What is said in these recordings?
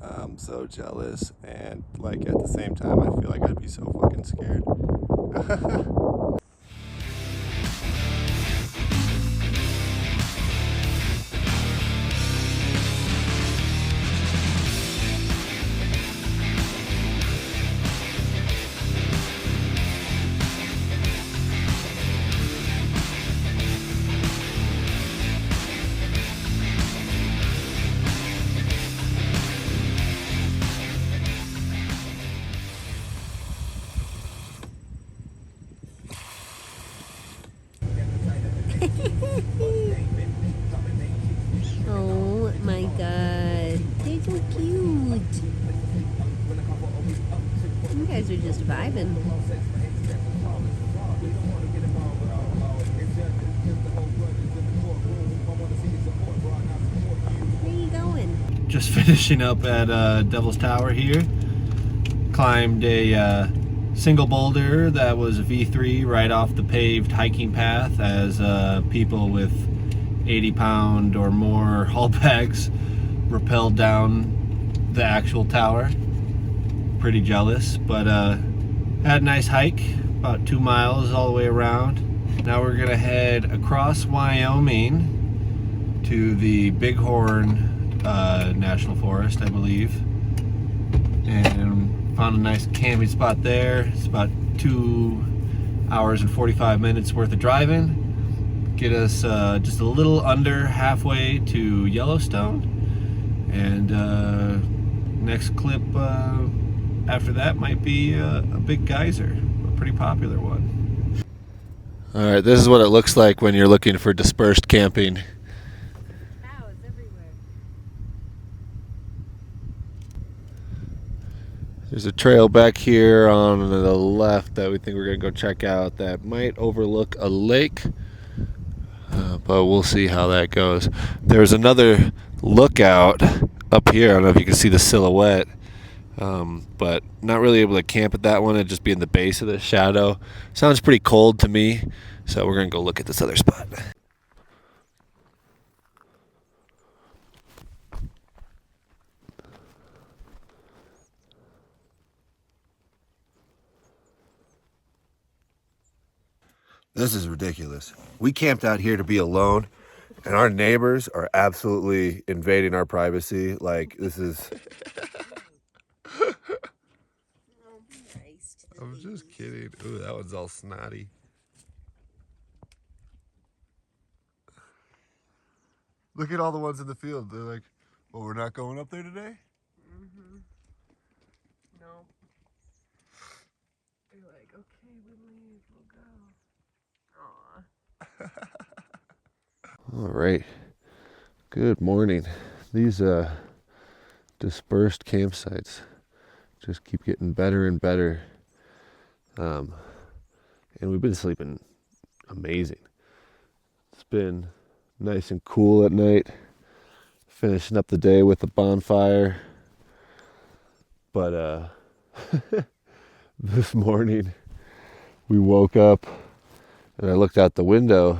I'm so jealous, and like at the same time I feel like I'd be so fucking scared. Oh my god, they're so cute. You guys are just vibing. Where are you going? Just finishing up at Devil's Tower here. Climbed a single boulder that was a V3 right off the paved hiking path as people with 80-pound or more haul bags rappelled down the actual tower. Pretty jealous, but had a nice hike, about 2 miles all the way around. Now we're gonna head across Wyoming to the Bighorn National Forest, I believe, and found a nice camping spot there. It's about 2 hours and 45 minutes worth of driving. Get us just a little under halfway to Yellowstone, and next clip after that might be a big geyser, a pretty popular one. All right, this is what it looks like when you're looking for dispersed camping. Cows everywhere. There's a trail back here on the left that we think we're gonna go check out that might overlook a lake. But we'll see how that goes. There's another lookout up here. I don't know if you can see the silhouette, but not really able to camp at that one. It'd just be in the base of the shadow. Sounds pretty cold to me, so we're gonna go look at this other spot. This is ridiculous. We camped out here to be alone, and our neighbors are absolutely invading our privacy. Like, this is... I'm just kidding. Ooh, that one's all snotty. Look at all the ones in the field. They're like, well, we're not going up there today? Mm-hmm. No. They're like, okay, we leave, we'll go. All right. Good morning. These dispersed campsites just keep getting better and better. And we've been sleeping amazing. It's been nice and cool at night. Finishing up the day with a bonfire. But this morning we woke up and I looked out the window,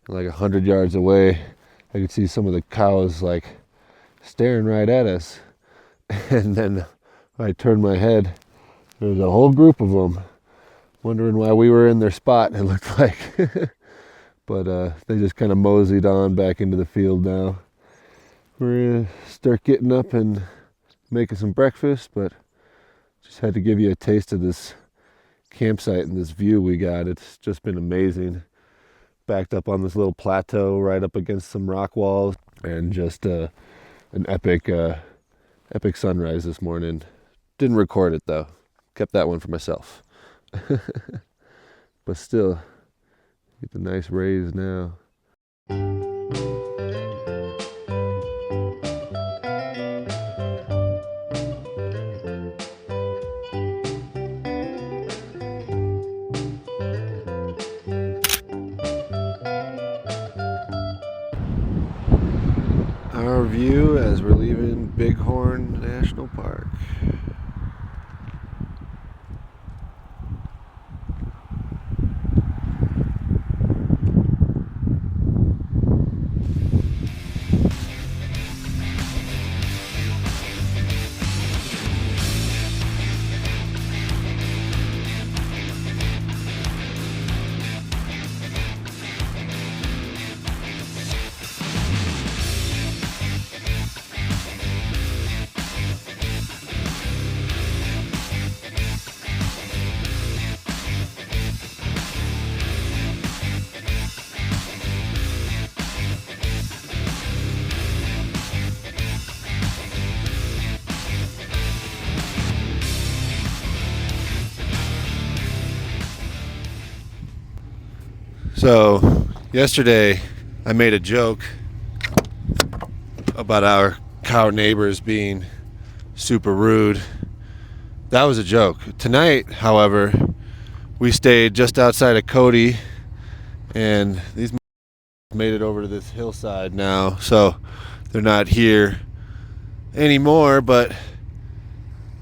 and like 100 yards away I could see some of the cows like staring right at us. And then when I turned my head, there was a whole group of them wondering why we were in their spot, it looked like. But they just kind of moseyed on back into the field now. We're gonna start getting up and making some breakfast, but just had to give you a taste of this campsite and this view we got. It's just been amazing. Backed up on this little plateau right up against some rock walls, and just an epic sunrise this morning. Didn't record it though. Kept that one for myself. But still, get the nice rays now. view as we're leaving Bighorn National Park. So, yesterday I made a joke about our cow neighbors being super rude. That was a joke. Tonight, however, we stayed just outside of Cody, and these made it over to this hillside now, so they're not here anymore, but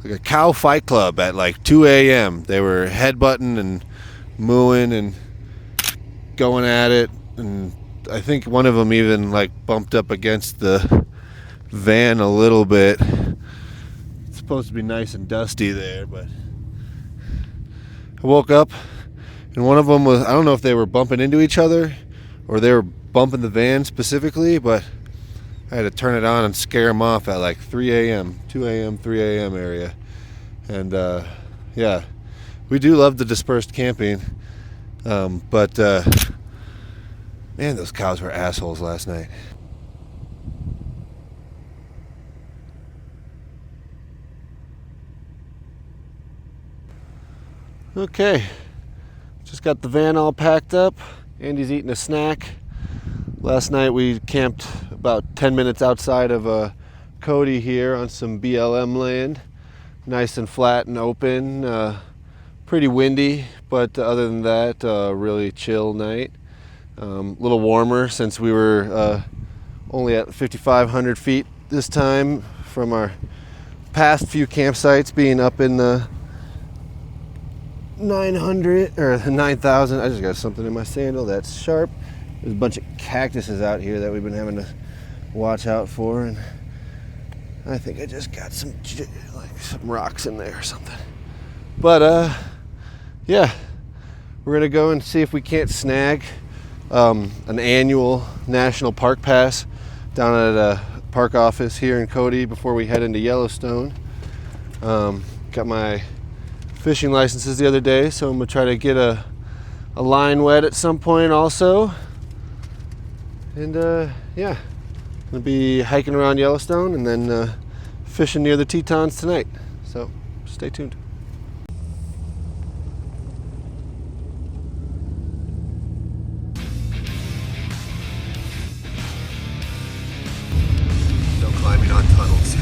like a cow fight club at like 2 a.m. They were headbutting and mooing and going at it, and I think one of them even like bumped up against the van a little bit. It's supposed to be nice and dusty there, but I woke up and one of them was, I don't know if they were bumping into each other or they were bumping the van specifically, but I had to turn it on and scare them off at like 3 a.m., 2 a.m., 3 a.m. area. And yeah, we do love the dispersed camping. But man, those cows were assholes last night. Okay, just got the van all packed up. Andy's eating a snack. Last night we camped about 10 minutes outside of Cody here on some BLM land. Nice and flat and open. Pretty windy, but other than that, really chill night. A little warmer since we were only at 5,500 feet this time from our past few campsites being up in the 900 or 9,000. I just got something in my sandal that's sharp. There's a bunch of cactuses out here that we've been having to watch out for, and I think I just got some rocks in there or something. But yeah, we're gonna go and see if we can't snag an annual national park pass down at a park office here in Cody before we head into Yellowstone. Got my fishing licenses the other day, so I'm gonna try to get a line wet at some point also. And yeah, gonna be hiking around Yellowstone and then fishing near the Tetons tonight. So stay tuned. No climbing on tunnels.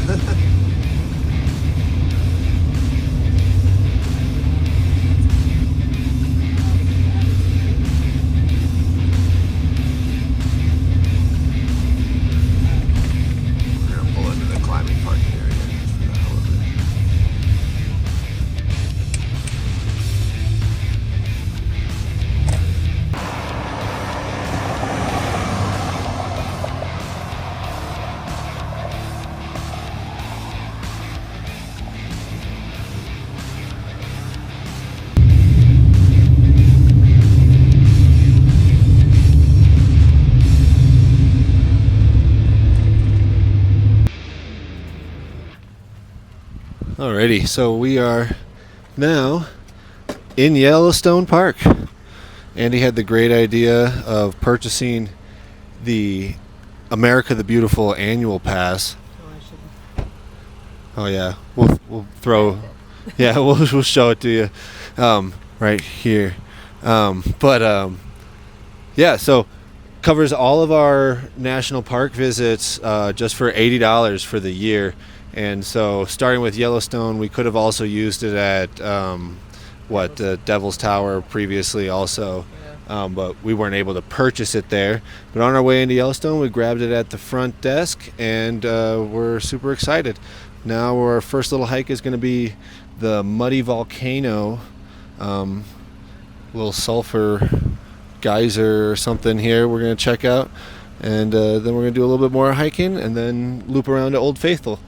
Alrighty, so we are now in Yellowstone Park. Andy had the great idea of purchasing the America the Beautiful annual pass. Oh yeah, we'll throw, yeah, we'll show it to you right here. Yeah, so covers all of our national park visits just for $80 for the year. And so starting with Yellowstone, we could have also used it at Devil's Tower previously also. but we weren't able to purchase it there. But on our way into Yellowstone, we grabbed it at the front desk, and we're super excited. Now our first little hike is going to be the Muddy Volcano, little sulfur geyser or something here we're going to check out, and then we're going to do a little bit more hiking and then loop around to Old Faithful.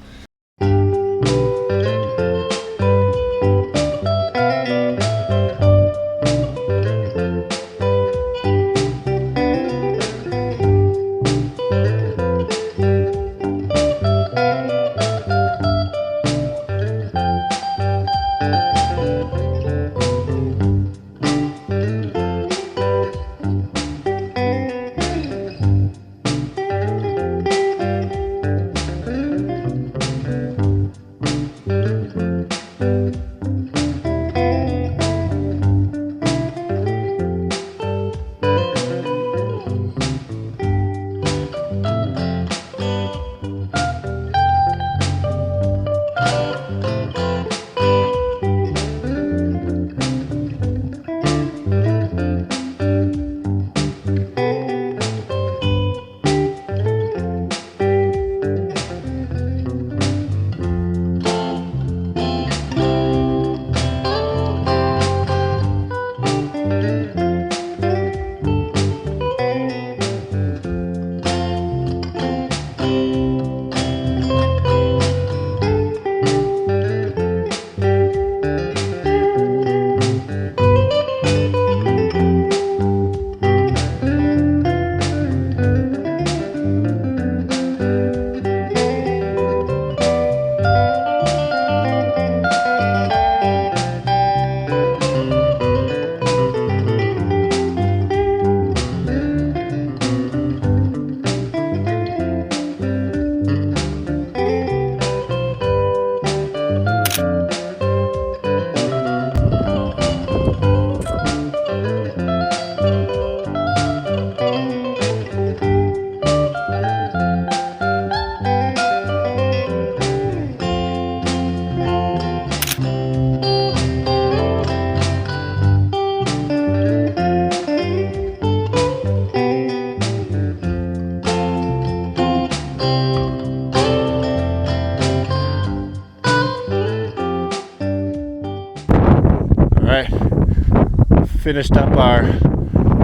Finished up our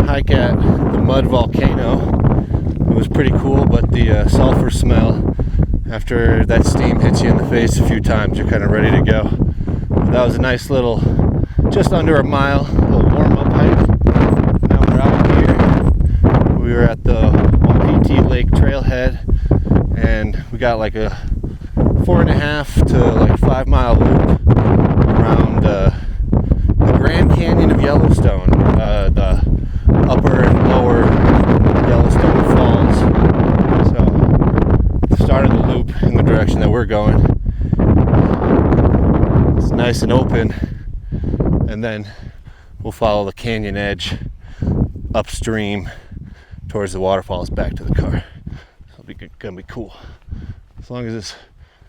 hike at the Mud Volcano. It was pretty cool, but the sulfur smell, after that steam hits you in the face a few times, you're kind of ready to go. But that was a nice little, just under a mile, little warm-up hike. Now we're out here. We were at the Wapiti Lake Trailhead, and we got like a 4.5 to like 5 mile loop around the Grand Canyon of Yellowstone, the upper and lower Yellowstone Falls. So, started the loop in the direction that we're going. It's nice and open, and then we'll follow the canyon edge upstream towards the waterfalls back to the car. So it'll be gonna be cool, as long as this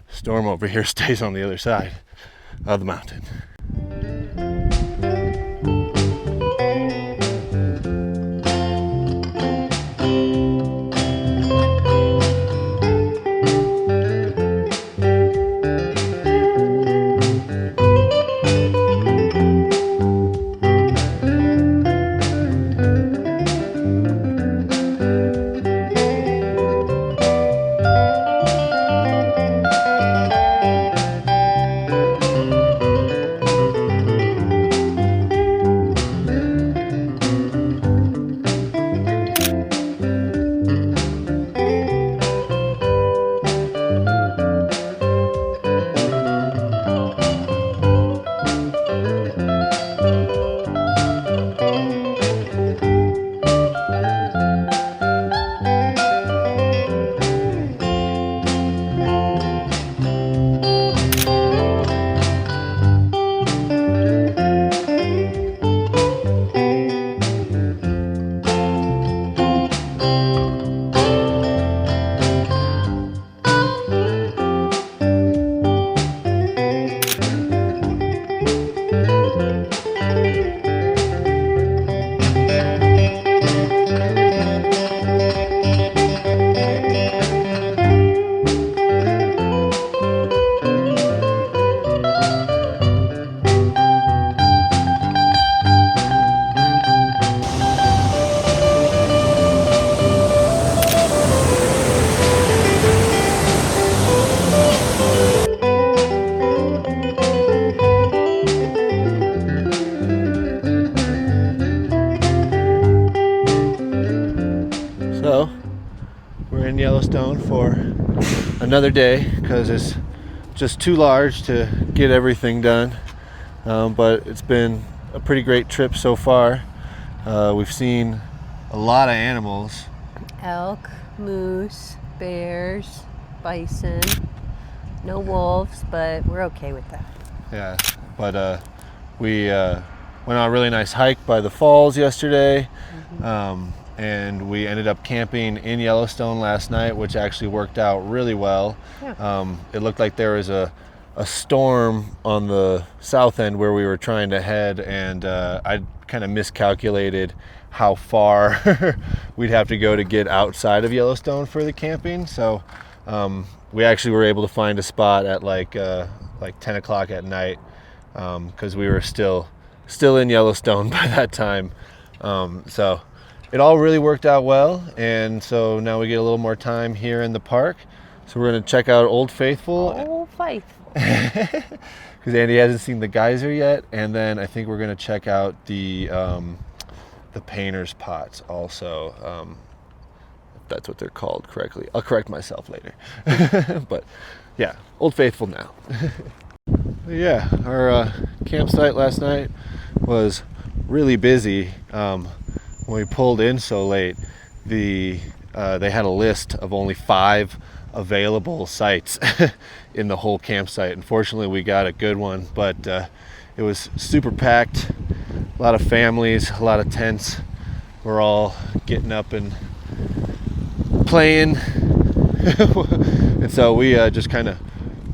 storm over here stays on the other side of the mountain. So we're in Yellowstone for another day because it's just too large to get everything done. But it's been a pretty great trip so far. We've seen a lot of animals. Elk, moose, bears, bison. No wolves, but we're okay with that. Yeah, but we went on a really nice hike by the falls yesterday. And we ended up camping in Yellowstone last night, which actually worked out really well. Yeah. It looked like there was a storm on the south end where we were trying to head, and I kind of miscalculated how far we'd have to go to get outside of Yellowstone for the camping. So we actually were able to find a spot at like 10 o'clock at night because we were still in Yellowstone by that time. So it all really worked out well, and so now we get a little more time here in the park. So we're going to check out Old Faithful. Old Faithful. Because Andy hasn't seen the geyser yet, and then I think we're going to check out the painter's pots also. If that's what they're called correctly. I'll correct myself later. But yeah, Old Faithful now. Yeah, our campsite last night was really busy. When we pulled in so late, they had a list of only 5 available sites in the whole campsite. Unfortunately, we got a good one, but it was super packed. A lot of families, a lot of tents. We're all getting up and playing. And so we just kind of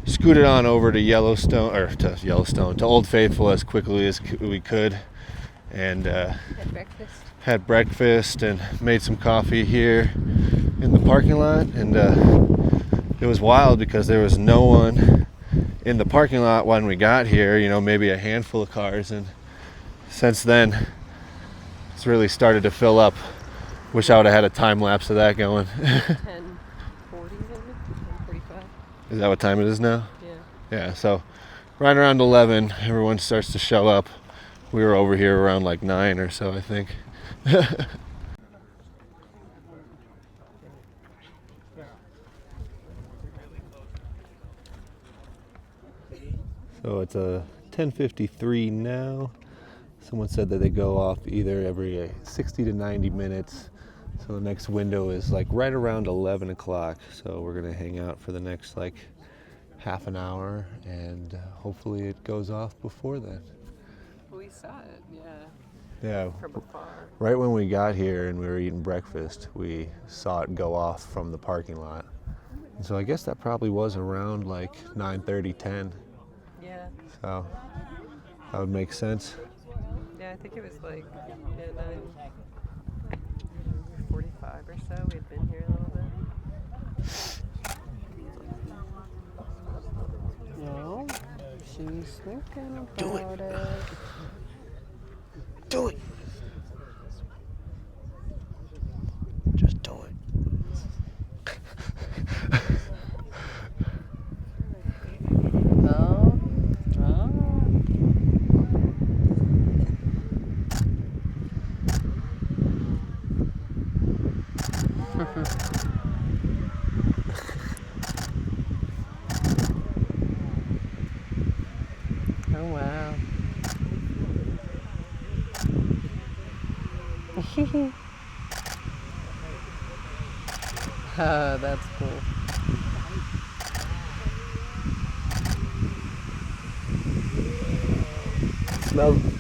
scooted on over to to Old Faithful as quickly as we could, and had breakfast and made some coffee here in the parking lot. And it was wild because there was no one in the parking lot when we got here, maybe a handful of cars, and since then it's really started to fill up. Wish I would have had a time lapse of that going. 10:40, 10:45. Is that what time it is now? Yeah. Yeah, so right around 11 everyone starts to show up. We were over here around like 9 or so, I think. So it's a 10:53 now. Someone said that they go off either every 60 to 90 minutes. So the next window is like right around 11 o'clock. So we're gonna hang out for the next like half an hour, and hopefully it goes off before then. We saw it, Yeah. from afar. Right when we got here and we were eating breakfast, we saw it go off from the parking lot. And so I guess that probably was around like 9:30, 10. Yeah. So that would make sense. Yeah, I think it was like 9:45 or so. We had been here a little bit. No, she's thinking about it. Do it. Just do it. Oh. Oh, wow. Oh, that's cool.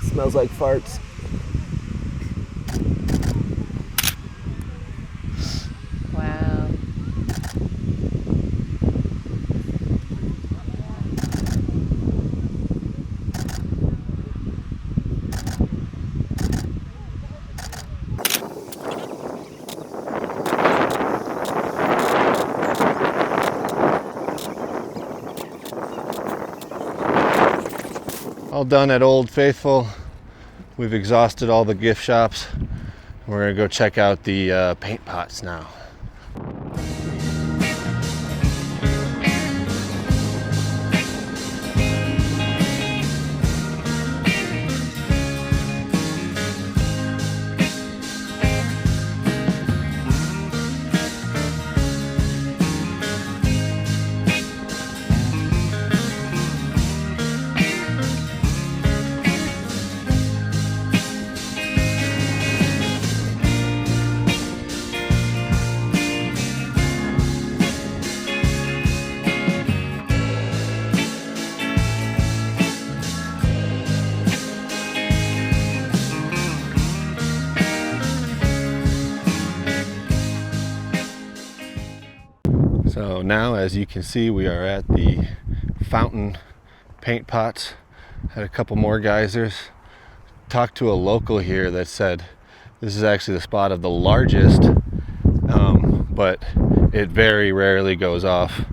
Smells like farts. Wow. All done at Old Faithful. We've exhausted all the gift shops. We're gonna go check out the paint pots now. So now, as you can see, we are at the fountain paint pots. Had a couple more geysers. Talked to a local here that said this is actually the spot of the largest, but it very rarely goes off,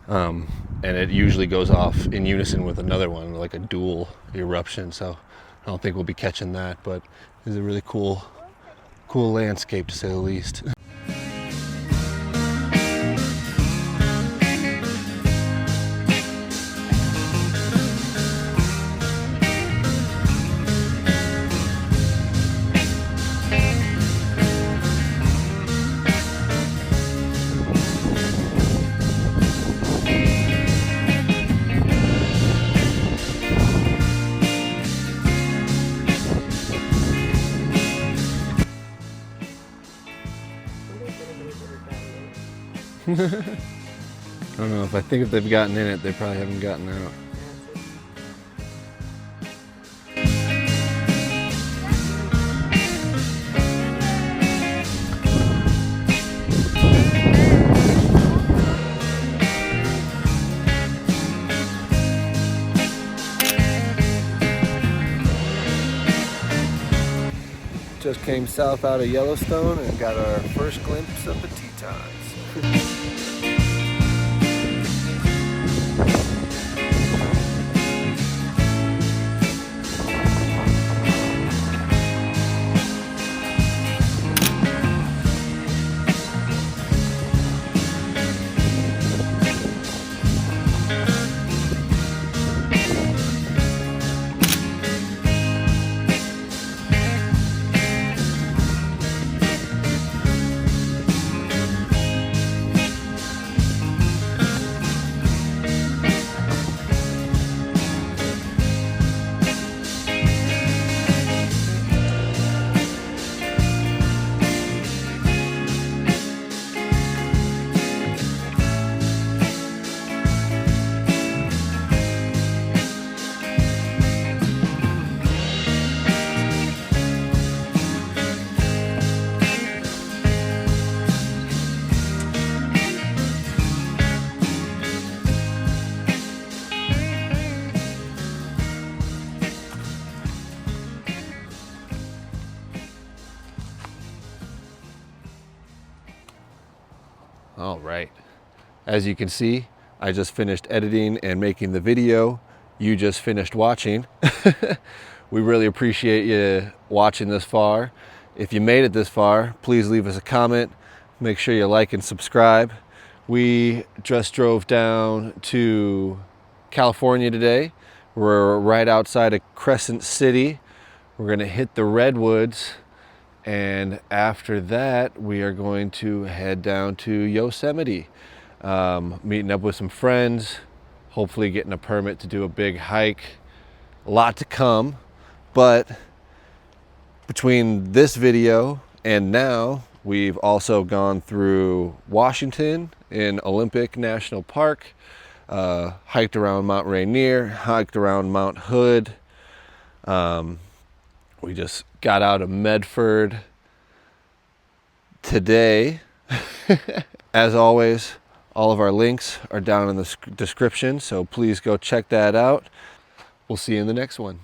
and it usually goes off in unison with another one, like a dual eruption. So I don't think we'll be catching that, but it's a really cool landscape, to say the least. I don't know. I think if they've gotten in it, they probably haven't gotten out. Just came south out of Yellowstone and got our first glimpse of the Tetons. All right, as you can see, I just finished editing and making the video you just finished watching. We really appreciate you watching this far. If you made it this far, please leave us a comment. Make sure you like and subscribe. We just drove down to California today. We're right outside of Crescent City. We're gonna hit the redwoods, and after that we are going to head down to Yosemite, meeting up with some friends, hopefully getting a permit to do a big hike. A lot to come, but between this video and now, we've also gone through Washington in Olympic National Park, hiked around Mount Rainier, hiked around Mount Hood. We just got out of Medford today. As always, all of our links are down in the description, so please go check that out. We'll see you in the next one.